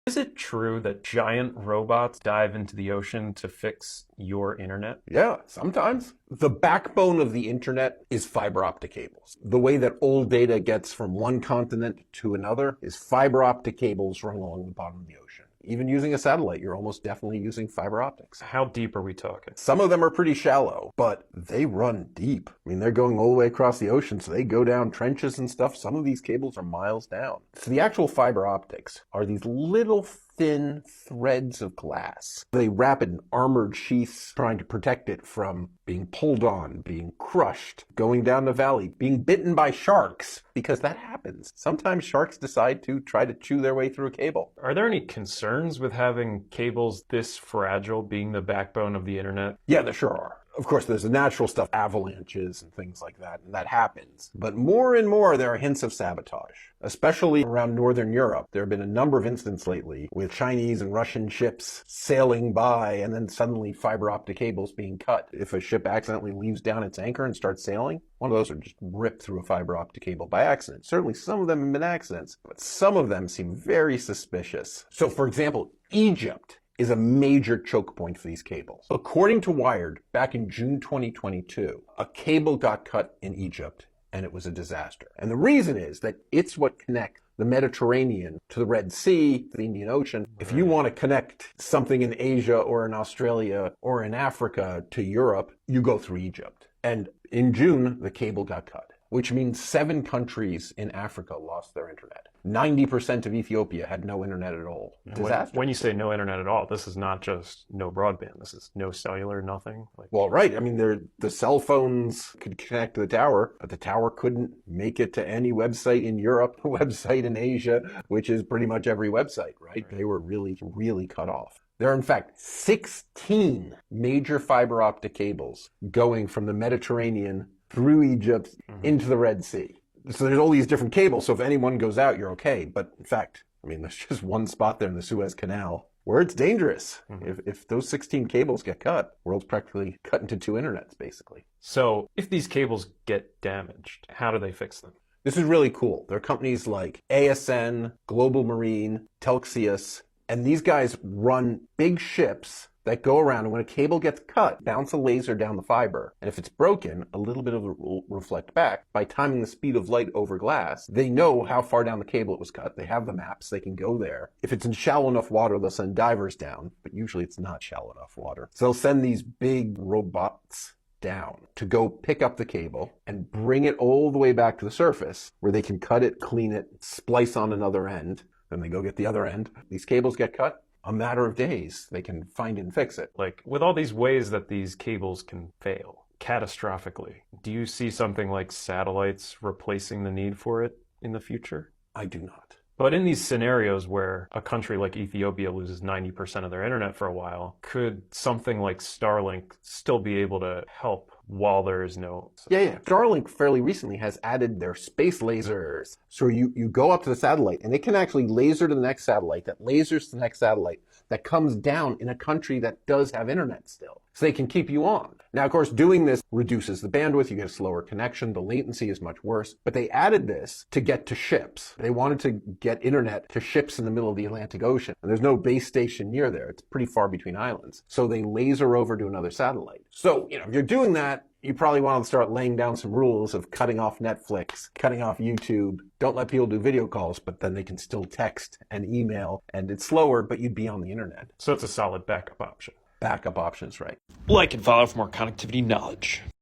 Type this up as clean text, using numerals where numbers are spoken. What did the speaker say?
Is it true that giant robots dive into the ocean to fix your internet? Yeah, sometimes. The backbone of the internet is fiber optic cables. The way that old data gets from one continent to another is fiber optic cables run along the bottom of the ocean. Even using a satellite, you're almost definitely using fiber optics. How deep are we talking? Some of them are pretty shallow, but they run deep. I mean, they're going all the way across the ocean, so they go down trenches and stuff. Some of these cables are miles down. So the actual fiber optics are these little thin threads of glass. They wrap it in armored sheaths, trying to protect it from being pulled on, being crushed, going down the valley, being bitten by sharks, because that happens. Sometimes sharks decide to try to chew their way through a cable. Are there any concerns with having cables this fragile being the backbone of the internet? Yeah, there sure are. Of course, there's the natural stuff, avalanches and things like that, and that happens. But more and more, there are hints of sabotage, especially around Northern Europe. There have been a number of incidents lately with Chinese and Russian ships sailing by and then suddenly fiber optic cables being cut. If a ship accidentally leaves down its anchor and starts sailing, one of those are just ripped through a fiber optic cable by accident. Certainly some of them have been accidents, but some of them seem very suspicious. So for example, Egypt is a major choke point for these cables. According to Wired, back in June 2022, a cable got cut in Egypt and it was a disaster. And the reason is that it's what connects the Mediterranean to the Red Sea, to the Indian Ocean. If you want to connect something in Asia or in Australia or in Africa to Europe, you go through Egypt. And in June, the cable got cut, which means 7 countries in Africa lost their internet. 90% of Ethiopia had no internet at all. Disaster. When you say no internet at all, this is not just no broadband. This is no cellular, nothing. Well, right. I mean, the cell phones could connect to the tower, but the tower couldn't make it to any website in Europe, website in Asia, which is pretty much every website, right? They were really, really cut off. There are, in fact, 16 major fiber optic cables going from the Mediterranean through Egypt into the Red Sea. So there's all these different cables, so if anyone goes out, you're okay. But in fact, I mean, there's just one spot there in the Suez Canal where it's dangerous. If those 16 cables get cut, the world's practically cut into 2 internets, basically. So if these cables get damaged, how do they fix them? This is really cool. There are companies like ASN, Global Marine, Telxius, and these guys run big ships that go around, and when a cable gets cut, bounce a laser down the fiber. And if it's broken, a little bit of it will reflect back. By timing the speed of light over glass, they know how far down the cable it was cut. They have the maps. They can go there. If it's in shallow enough water, they'll send divers down, but usually it's not shallow enough water. So they'll send these big robots down to go pick up the cable and bring it all the way back to the surface where they can cut it, clean it, splice on another end. Then they go get the other end. These cables get cut. A matter of days, they can find and fix it. Like, with all these ways that these cables can fail catastrophically, do you see something like satellites replacing the need for it in the future? I do not. But in these scenarios where a country like Ethiopia loses 90% of their internet for a while, could something like Starlink still be able to help while there is no... Yeah. Starlink fairly recently has added their space lasers. So you go up to the satellite and it can actually laser to the next satellite that lasers to the next satellite that comes down in a country that does have internet still. So they can keep you on. Now, of course, doing this reduces the bandwidth. You get a slower connection. The latency is much worse. But they added this to get to ships. They wanted to get internet to ships in the middle of the Atlantic Ocean. And there's no base station near there. It's pretty far between islands. So they laser over to another satellite. So, if you're doing that, you probably want to start laying down some rules of cutting off Netflix, cutting off YouTube. Don't let people do video calls, but then they can still text and email. And it's slower, but you'd be on the internet. So it's a solid backup option. Backup options, right? Like and follow for more connectivity knowledge.